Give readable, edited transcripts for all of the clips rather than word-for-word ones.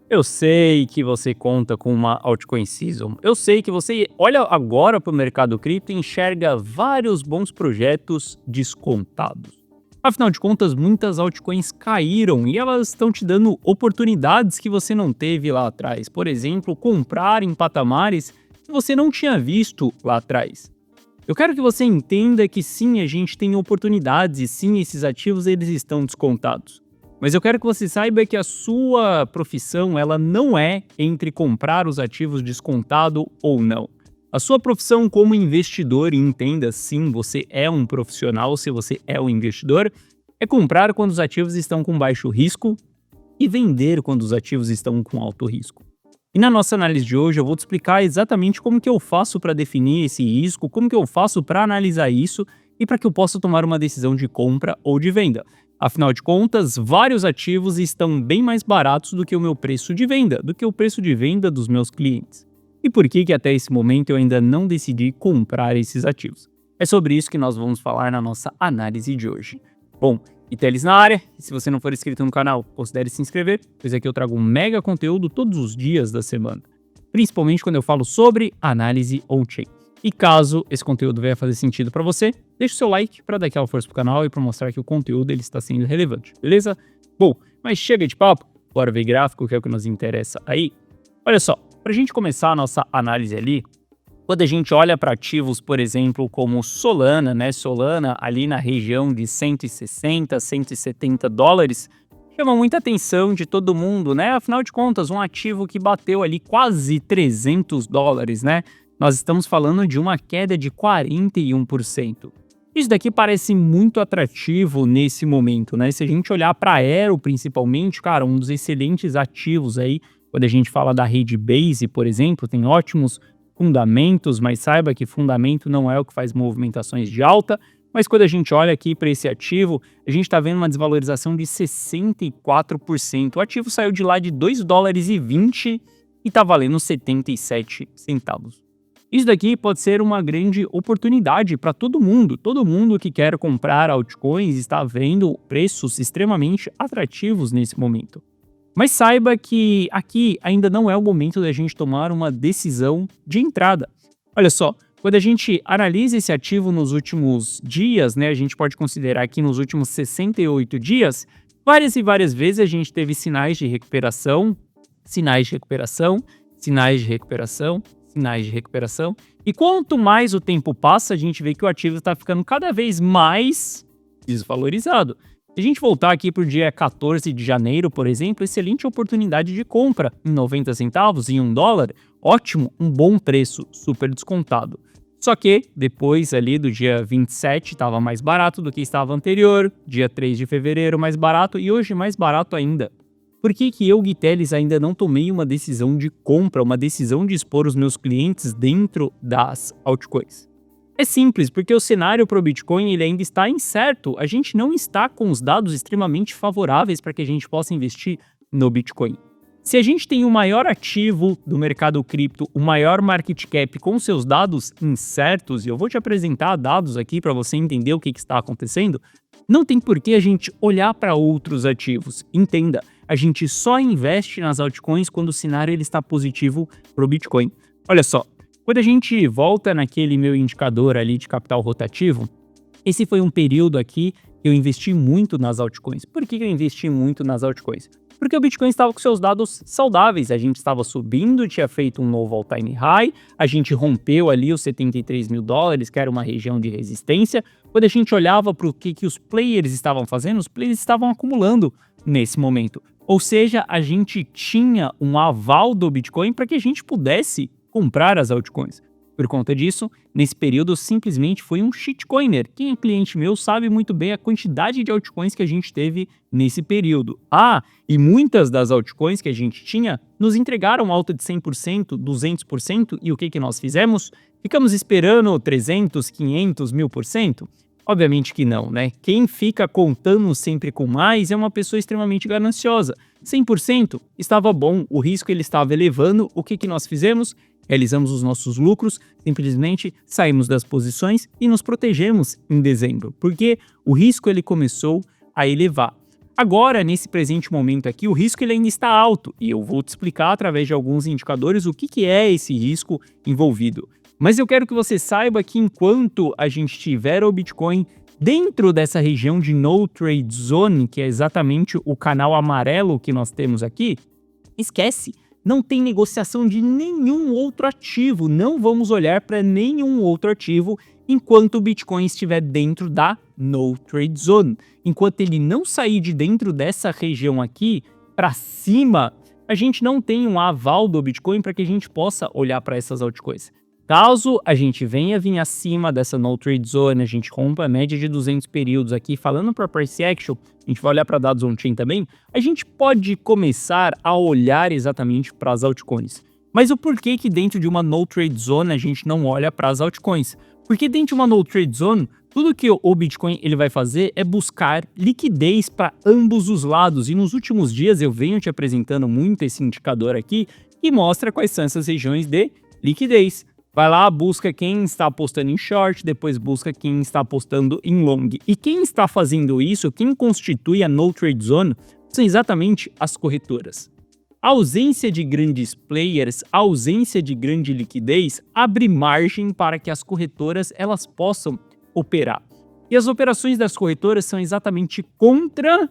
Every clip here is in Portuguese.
Eu sei que você conta com uma altcoin season. Eu sei que você olha agora para o mercado cripto e enxerga vários bons projetos descontados. Afinal de contas, muitas altcoins caíram e elas estão te dando oportunidades que você não teve lá atrás. Por exemplo, comprar em patamares que você não tinha visto lá atrás. Eu quero que você entenda que sim, a gente tem oportunidades e sim, esses ativos eles estão descontados. Mas eu quero que você saiba que a sua profissão ela não é entre comprar os ativos descontado ou não. A sua profissão como investidor, e entenda sim, você é um profissional se você é um investidor, é comprar quando os ativos estão com baixo risco e vender quando os ativos estão com alto risco. E na nossa análise de hoje eu vou te explicar exatamente como que eu faço para definir esse risco, como que eu faço para analisar isso e para que eu possa tomar uma decisão de compra ou de venda. Afinal de contas, vários ativos estão bem mais baratos do que o meu preço de venda, do que o preço de venda dos meus clientes. E por que até esse momento eu ainda não decidi comprar esses ativos? É sobre isso que nós vamos falar na nossa análise de hoje. Bom, Itelis na área, e se você não for inscrito no canal, considere se inscrever, pois aqui eu trago um mega conteúdo todos os dias da semana, principalmente quando eu falo sobre análise on-chain. E caso esse conteúdo venha fazer sentido para você, deixa o seu like para dar aquela força pro canal e para mostrar que o conteúdo ele está sendo relevante, beleza? Bom, mas chega de papo, bora ver gráfico, que é o que nos interessa aí. Olha só, para a gente começar a nossa análise ali, quando a gente olha para ativos, por exemplo, como Solana, né? Solana ali na região de 160, 170 dólares, chama muita atenção de todo mundo, né? Afinal de contas, um ativo que bateu ali quase 300 dólares, né? Nós estamos falando de uma queda de 41%. Isso daqui parece muito atrativo nesse momento, né? Se a gente olhar para a Aero, principalmente, cara, um dos excelentes ativos aí, quando a gente fala da rede Base, por exemplo, tem ótimos fundamentos, mas saiba que fundamento não é o que faz movimentações de alta. Mas quando a gente olha aqui para esse ativo, a gente está vendo uma desvalorização de 64%. O ativo saiu de lá de 2 dólares e 20 e está valendo 77 centavos. Isso daqui pode ser uma grande oportunidade para todo mundo que quer comprar altcoins está vendo preços extremamente atrativos nesse momento. Mas saiba que aqui ainda não é o momento da gente tomar uma decisão de entrada. Olha só, quando a gente analisa esse ativo nos últimos dias, né, a gente pode considerar que nos últimos 68 dias, várias e várias vezes a gente teve sinais de recuperação, sinais de recuperação, sinais de recuperação, sinais de recuperação. E quanto mais o tempo passa, a gente vê que o ativo está ficando cada vez mais desvalorizado. Se a gente voltar aqui para o dia 14 de janeiro, por exemplo, excelente oportunidade de compra em 90 centavos, em 1 dólar, ótimo, um bom preço, super descontado. Só que depois ali do dia 27 estava mais barato do que estava anterior, dia 3 de fevereiro mais barato e hoje mais barato ainda. Por que eu, Guitelis, ainda não tomei uma decisão de compra, uma decisão de expor os meus clientes dentro das altcoins? É simples, porque o cenário para o Bitcoin ele ainda está incerto. A gente não está com os dados extremamente favoráveis para que a gente possa investir no Bitcoin. Se a gente tem o maior ativo do mercado cripto, o maior market cap com seus dados incertos, e eu vou te apresentar dados aqui para você entender o que está acontecendo, não tem por que a gente olhar para outros ativos. Entenda, a gente só investe nas altcoins quando o cenário ele está positivo para o Bitcoin. Olha só. Quando a gente volta naquele meu indicador ali de capital rotativo, esse foi um período aqui que eu investi muito nas altcoins. Por que eu investi muito nas altcoins? Porque o Bitcoin estava com seus dados saudáveis, a gente estava subindo, tinha feito um novo all-time high, a gente rompeu ali os 73 mil dólares, que era uma região de resistência. Quando a gente olhava para o que os players estavam fazendo, os players estavam acumulando nesse momento. Ou seja, a gente tinha um aval do Bitcoin para que a gente pudesse comprar as altcoins. Por conta disso, nesse período eu simplesmente fui um shitcoiner. Quem é cliente meu sabe muito bem a quantidade de altcoins que a gente teve nesse período. E muitas das altcoins que a gente tinha nos entregaram alta de 100%, 200%, e o que nós fizemos? Ficamos esperando 300, 500, 1000%? Obviamente que não, né? Quem fica contando sempre com mais é uma pessoa extremamente gananciosa. 100% estava bom, o risco ele estava elevando, o que nós fizemos? Realizamos os nossos lucros, simplesmente saímos das posições e nos protegemos em dezembro, porque o risco ele começou a elevar. Agora, nesse presente momento aqui, o risco ele ainda está alto e eu vou te explicar através de alguns indicadores o que é esse risco envolvido. Mas eu quero que você saiba que enquanto a gente tiver o Bitcoin dentro dessa região de No Trade Zone, que é exatamente o canal amarelo que nós temos aqui, esquece, não tem negociação de nenhum outro ativo, não vamos olhar para nenhum outro ativo enquanto o Bitcoin estiver dentro da No Trade Zone. Enquanto ele não sair de dentro dessa região aqui, para cima, a gente não tem um aval do Bitcoin para que a gente possa olhar para essas altcoins. Caso a gente venha vir acima dessa No Trade Zone, a gente rompa a média de 200 períodos aqui, falando para Price Action, a gente vai olhar para dados on-chain também, a gente pode começar a olhar exatamente para as altcoins. Mas o porquê que dentro de uma No Trade Zone a gente não olha para as altcoins? Porque dentro de uma No Trade Zone, tudo que o Bitcoin ele vai fazer é buscar liquidez para ambos os lados. E nos últimos dias eu venho te apresentando muito esse indicador aqui, que mostra quais são essas regiões de liquidez. Vai lá, busca quem está apostando em short, depois busca quem está apostando em long. E quem está fazendo isso, quem constitui a No Trade Zone, são exatamente as corretoras. A ausência de grandes players, a ausência de grande liquidez, abre margem para que as corretoras elas possam operar. E as operações das corretoras são exatamente contra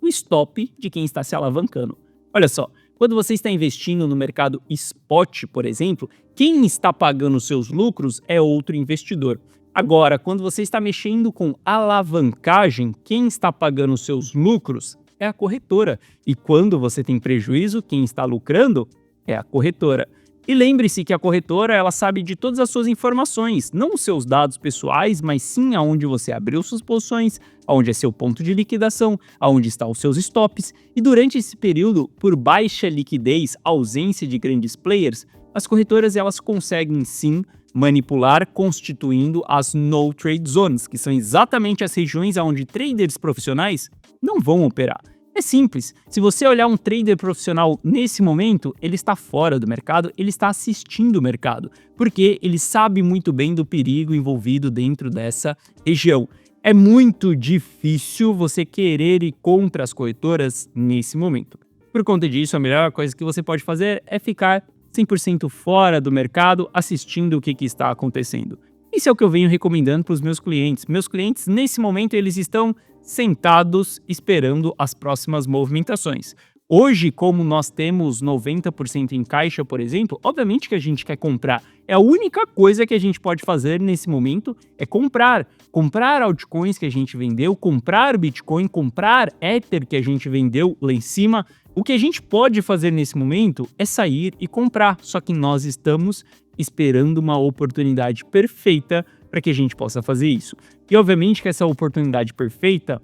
o stop de quem está se alavancando. Olha só, quando você está investindo no mercado spot, por exemplo, quem está pagando seus lucros é outro investidor. Agora, quando você está mexendo com alavancagem, quem está pagando seus lucros é a corretora. E quando você tem prejuízo, quem está lucrando é a corretora. E lembre-se que a corretora ela sabe de todas as suas informações, não os seus dados pessoais, mas sim aonde você abriu suas posições, aonde é seu ponto de liquidação, aonde estão os seus stops. E durante esse período, por baixa liquidez, ausência de grandes players, as corretoras elas conseguem sim manipular, constituindo as No Trade Zones, que são exatamente as regiões onde traders profissionais não vão operar. É simples, se você olhar um trader profissional nesse momento, ele está fora do mercado, ele está assistindo o mercado, porque ele sabe muito bem do perigo envolvido dentro dessa região. É muito difícil você querer ir contra as corretoras nesse momento. Por conta disso, a melhor coisa que você pode fazer é ficar 100% fora do mercado, assistindo o que está acontecendo. Isso é o que eu venho recomendando para os meus clientes. Meus clientes, nesse momento, eles estão sentados esperando as próximas movimentações. Hoje, como nós temos 90% em caixa, por exemplo, obviamente que a gente quer comprar. É a única coisa que a gente pode fazer nesse momento é comprar. Comprar altcoins que a gente vendeu, comprar Bitcoin, comprar Ether que a gente vendeu lá em cima. O que a gente pode fazer nesse momento é sair e comprar, só que nós estamos esperando uma oportunidade perfeita para que a gente possa fazer isso. E obviamente que essa oportunidade perfeita,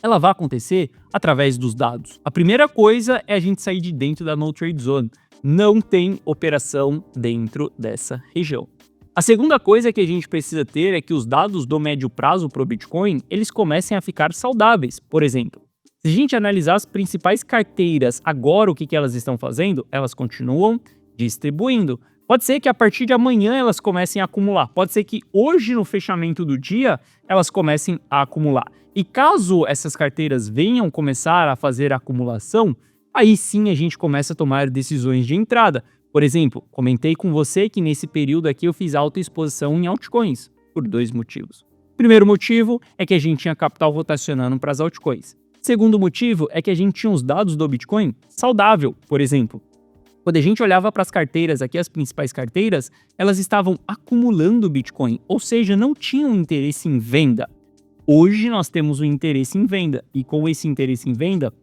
ela vai acontecer através dos dados. A primeira coisa é a gente sair de dentro da No Trade Zone. Não tem operação dentro dessa região. A segunda coisa que a gente precisa ter é que os dados do médio prazo para o Bitcoin, eles comecem a ficar saudáveis. Por exemplo, se a gente analisar as principais carteiras agora, o que elas estão fazendo? Elas continuam distribuindo. Pode ser que a partir de amanhã elas comecem a acumular. Pode ser que hoje, no fechamento do dia, elas comecem a acumular. E caso essas carteiras venham começar a fazer acumulação, aí sim a gente começa a tomar decisões de entrada. Por exemplo, comentei com você que nesse período aqui eu fiz alta exposição em altcoins, por 2 motivos. Primeiro motivo é que a gente tinha capital rotacionando para as altcoins. Segundo motivo é que a gente tinha os dados do Bitcoin saudável, por exemplo. Quando a gente olhava para as carteiras aqui, as principais carteiras, elas estavam acumulando Bitcoin, ou seja, não tinham interesse em venda. Hoje nós temos um interesse em venda, e com esse interesse em venda,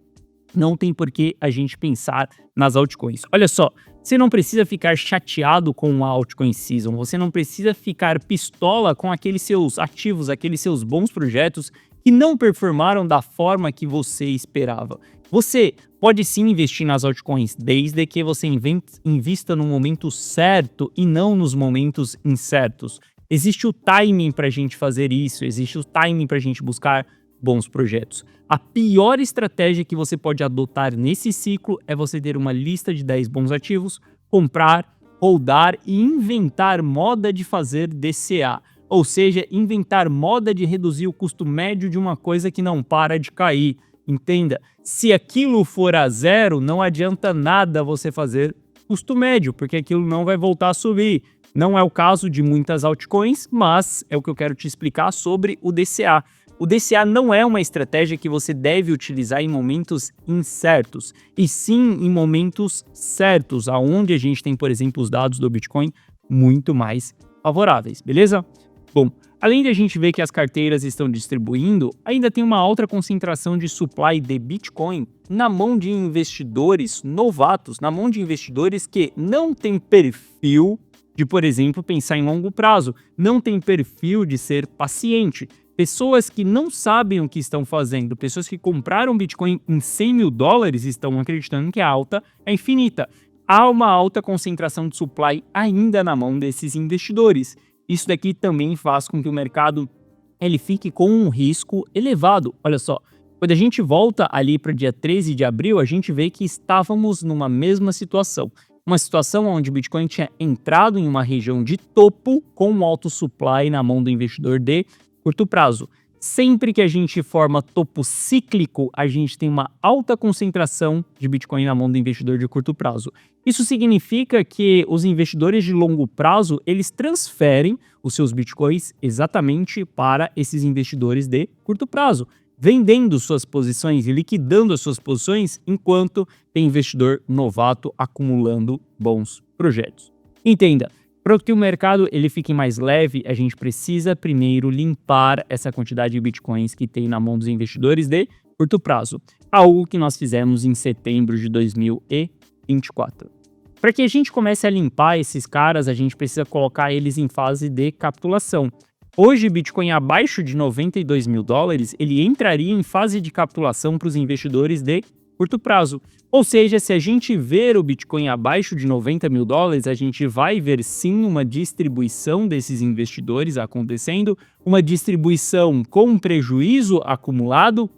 não tem por que a gente pensar nas altcoins. Olha só, você não precisa ficar chateado com a altcoin season, você não precisa ficar pistola com aqueles seus ativos, aqueles seus bons projetos que não performaram da forma que você esperava. Você pode sim investir nas altcoins, desde que você invista no momento certo e não nos momentos incertos. Existe o timing para a gente fazer isso, existe o timing para a gente buscar bons projetos. A pior estratégia que você pode adotar nesse ciclo é você ter uma lista de 10 bons ativos, comprar, holdar e inventar moda de fazer DCA. Ou seja, inventar moda de reduzir o custo médio de uma coisa que não para de cair. Entenda, se aquilo for a zero, não adianta nada você fazer custo médio, porque aquilo não vai voltar a subir. Não é o caso de muitas altcoins, mas é o que eu quero te explicar sobre o DCA. O DCA não é uma estratégia que você deve utilizar em momentos incertos, e sim em momentos certos, aonde a gente tem, por exemplo, os dados do Bitcoin muito mais favoráveis, beleza? Bom, além de a gente ver que as carteiras estão distribuindo, ainda tem uma alta concentração de supply de Bitcoin na mão de investidores novatos, na mão de investidores que não têm perfil de, por exemplo, pensar em longo prazo, não tem perfil de ser paciente. Pessoas que não sabem o que estão fazendo, pessoas que compraram Bitcoin em 100 mil dólares estão acreditando que a alta é infinita. Há uma alta concentração de supply ainda na mão desses investidores. Isso daqui também faz com que o mercado ele fique com um risco elevado. Olha só, quando a gente volta ali para o dia 13 de abril, a gente vê que estávamos numa mesma situação. Uma situação onde o Bitcoin tinha entrado em uma região de topo com um alto supply na mão do investidor de curto prazo. Sempre que a gente forma topo cíclico, a gente tem uma alta concentração de Bitcoin na mão do investidor de curto prazo. Isso significa que os investidores de longo prazo, eles transferem os seus Bitcoins exatamente para esses investidores de curto prazo, vendendo suas posições e liquidando as suas posições, enquanto tem investidor novato acumulando bons projetos. Entenda, para que o mercado ele fique mais leve, a gente precisa primeiro limpar essa quantidade de Bitcoins que tem na mão dos investidores de curto prazo, algo que nós fizemos em setembro de 2024. Para que a gente comece a limpar esses caras, a gente precisa colocar eles em fase de capitulação. Hoje, Bitcoin abaixo de 92 mil dólares, ele entraria em fase de capitulação para os investidores de curto prazo. Ou seja, se a gente ver o Bitcoin abaixo de 90 mil dólares, a gente vai ver sim uma distribuição desses investidores acontecendo, uma distribuição com prejuízo acumulado,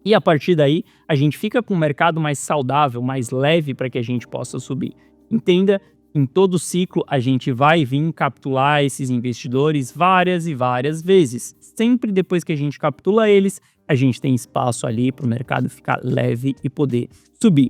e a partir daí a gente fica com um mercado mais saudável, mais leve para que a gente possa subir. Entenda, em todo ciclo a gente vai vir capturar esses investidores várias e várias vezes. Sempre depois que a gente captura eles, a gente tem espaço ali para o mercado ficar leve e poder subir.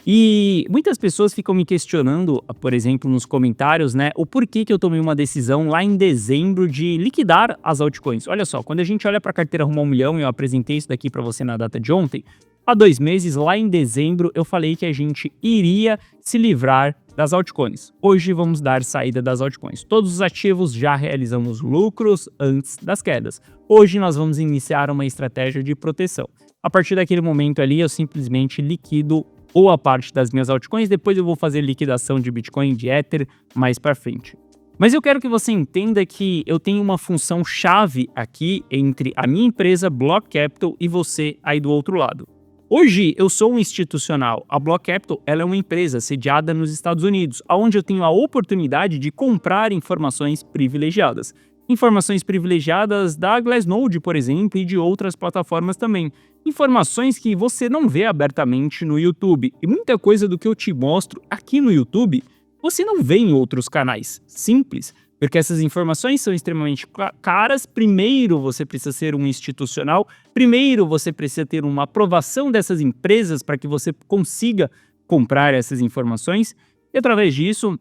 E muitas pessoas ficam me questionando, por exemplo, nos comentários, né, o porquê que eu tomei uma decisão lá em dezembro de liquidar as altcoins. Olha só, quando a gente olha para a carteira rumo a 1 milhão, eu apresentei isso daqui para você na data de ontem, há 2 meses, lá em dezembro, eu falei que a gente iria se livrar das altcoins. Hoje vamos dar saída das altcoins. Todos os ativos já realizamos lucros antes das quedas. Hoje nós vamos iniciar uma estratégia de proteção. A partir daquele momento ali, eu simplesmente liquido boa parte das minhas altcoins, depois eu vou fazer liquidação de Bitcoin, de Ether mais para frente. Mas eu quero que você entenda que eu tenho uma função chave aqui entre a minha empresa Block Capital e você aí do outro lado. Hoje eu sou um institucional, a Block Capital ela é uma empresa sediada nos Estados Unidos, onde eu tenho a oportunidade de comprar informações privilegiadas. Informações privilegiadas da Glassnode, por exemplo, e de outras plataformas também. Informações que você não vê abertamente no YouTube. E muita coisa do que eu te mostro aqui no YouTube, você não vê em outros canais. Simples. Porque essas informações são extremamente caras. Primeiro, você precisa ser um institucional. Primeiro, você precisa ter uma aprovação dessas empresas para que você consiga comprar essas informações. E através disso,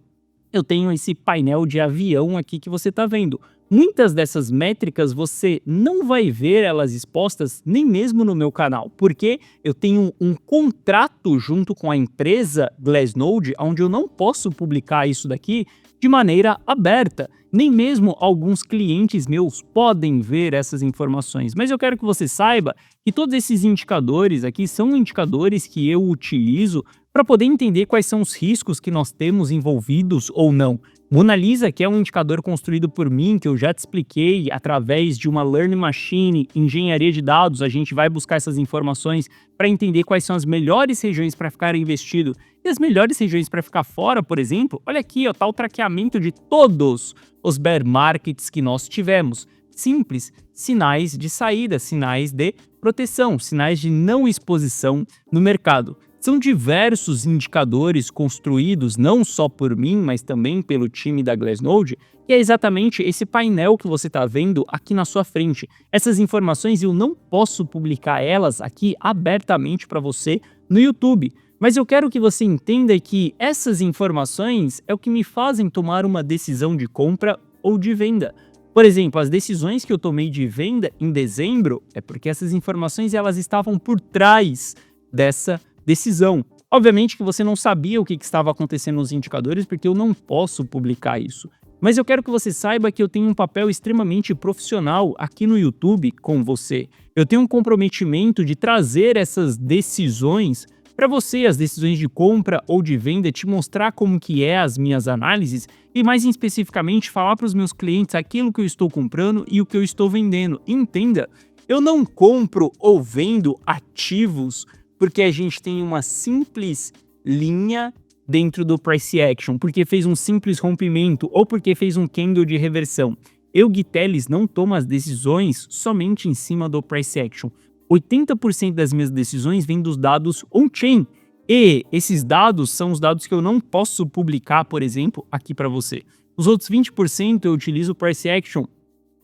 eu tenho esse painel de avião aqui que você está vendo. Muitas dessas métricas você não vai ver elas expostas nem mesmo no meu canal, porque eu tenho um contrato junto com a empresa Glassnode, onde eu não posso publicar isso daqui de maneira aberta. Nem mesmo alguns clientes meus podem ver essas informações. Mas eu quero que você saiba que todos esses indicadores aqui são indicadores que eu utilizo para poder entender quais são os riscos que nós temos envolvidos ou não. Mona Lisa, que é um indicador construído por mim, que eu já te expliquei, através de uma Learning Machine, engenharia de dados, a gente vai buscar essas informações para entender quais são as melhores regiões para ficar investido e as melhores regiões para ficar fora, por exemplo. Olha aqui, tá o traqueamento de todos os bear markets que nós tivemos. Simples, sinais de saída, sinais de proteção, sinais de não exposição no mercado. São diversos indicadores construídos não só por mim, mas também pelo time da Glassnode, e é exatamente esse painel que você está vendo aqui na sua frente. Essas informações eu não posso publicar elas aqui abertamente para você no YouTube, mas eu quero que você entenda que essas informações é o que me fazem tomar uma decisão de compra ou de venda. Por exemplo, as decisões que eu tomei de venda em dezembro é porque essas informações elas estavam por trás dessa decisão. Obviamente que você não sabia o que estava acontecendo nos indicadores porque eu não posso publicar isso. Mas eu quero que você saiba que eu tenho um papel extremamente profissional aqui no YouTube com você. Eu tenho um comprometimento de trazer essas decisões para você, as decisões de compra ou de venda, te mostrar como que é as minhas análises e mais especificamente falar para os meus clientes aquilo que eu estou comprando e o que eu estou vendendo. Entenda, eu não compro ou vendo ativos porque a gente tem uma simples linha dentro do price action, porque fez um simples rompimento ou porque fez um candle de reversão. Eu, Gui Teles, não tomo as decisões somente em cima do price action. 80% das minhas decisões vêm dos dados on-chain. E esses dados são os dados que eu não posso publicar, por exemplo, aqui para você. Os outros 20% eu utilizo o price action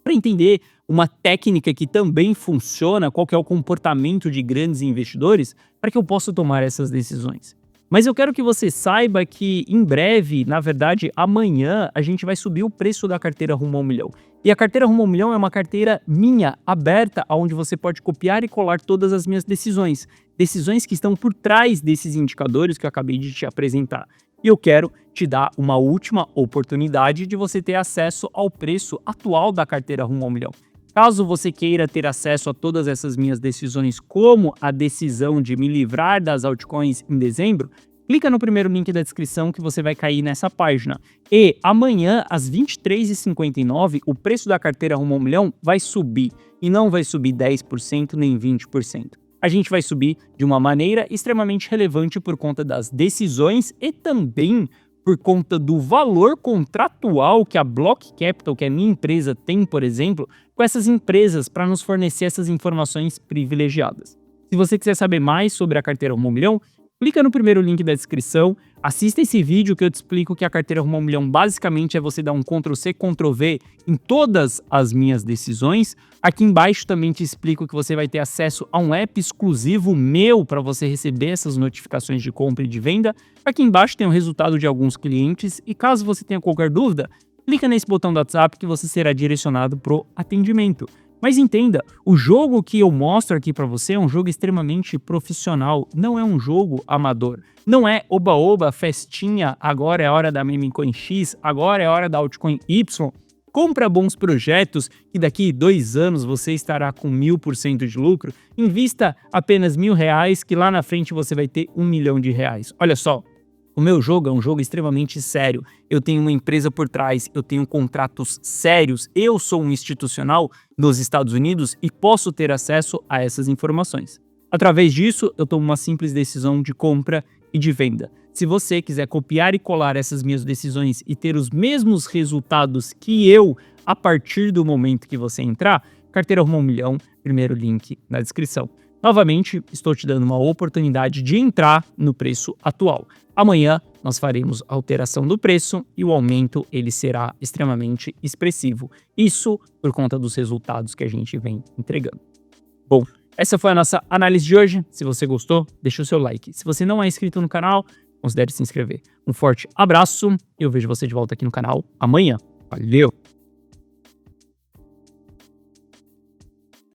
para entender uma técnica que também funciona, qual que é o comportamento de grandes investidores, para que eu possa tomar essas decisões. Mas eu quero que você saiba que em breve, na verdade amanhã, a gente vai subir o preço da carteira rumo ao milhão. E a carteira rumo ao milhão é uma carteira minha, aberta, onde você pode copiar e colar todas as minhas decisões. Decisões que estão por trás desses indicadores que eu acabei de te apresentar. E eu quero te dar uma última oportunidade de você ter acesso ao preço atual da carteira rumo ao milhão. Caso você queira ter acesso a todas essas minhas decisões, como a decisão de me livrar das altcoins em dezembro, clica no primeiro link da descrição que você vai cair nessa página. E amanhã, às 23h59, o preço da carteira rumo ao milhão vai subir. E não vai subir 10% nem 20%. A gente vai subir de uma maneira extremamente relevante por conta das decisões e também por conta do valor contratual que a Block Capital, que é a minha empresa, tem, por exemplo, com essas empresas para nos fornecer essas informações privilegiadas. Se você quiser saber mais sobre a carteira rumo ao milhão, clica no primeiro link da descrição, assista esse vídeo que eu te explico que a carteira rumo ao milhão basicamente é você dar um Ctrl+C, Ctrl+V em todas as minhas decisões. Aqui embaixo também te explico que você vai ter acesso a um app exclusivo meu para você receber essas notificações de compra e de venda. Aqui embaixo tem o resultado de alguns clientes e caso você tenha qualquer dúvida, clica nesse botão do WhatsApp que você será direcionado para o atendimento. Mas entenda, o jogo que eu mostro aqui para você é um jogo extremamente profissional, não é um jogo amador. Não é oba-oba, festinha, agora é a hora da meme coin X, agora é a hora da altcoin Y. Compra bons projetos e daqui 2 anos você estará com 1000% de lucro. Invista apenas R$1.000 que lá na frente você vai ter R$1 milhão. Olha só. O meu jogo é um jogo extremamente sério, eu tenho uma empresa por trás, eu tenho contratos sérios, eu sou um institucional dos Estados Unidos e posso ter acesso a essas informações. Através disso, eu tomo uma simples decisão de compra e de venda. Se você quiser copiar e colar essas minhas decisões e ter os mesmos resultados que eu, a partir do momento que você entrar, carteira rumo ao milhão, primeiro link na descrição. Novamente, estou te dando uma oportunidade de entrar no preço atual. Amanhã nós faremos a alteração do preço e o aumento ele será extremamente expressivo. Isso por conta dos resultados que a gente vem entregando. Bom, essa foi a nossa análise de hoje. Se você gostou, deixa o seu like. Se você não é inscrito no canal, considere se inscrever. Um forte abraço e eu vejo você de volta aqui no canal amanhã. Valeu!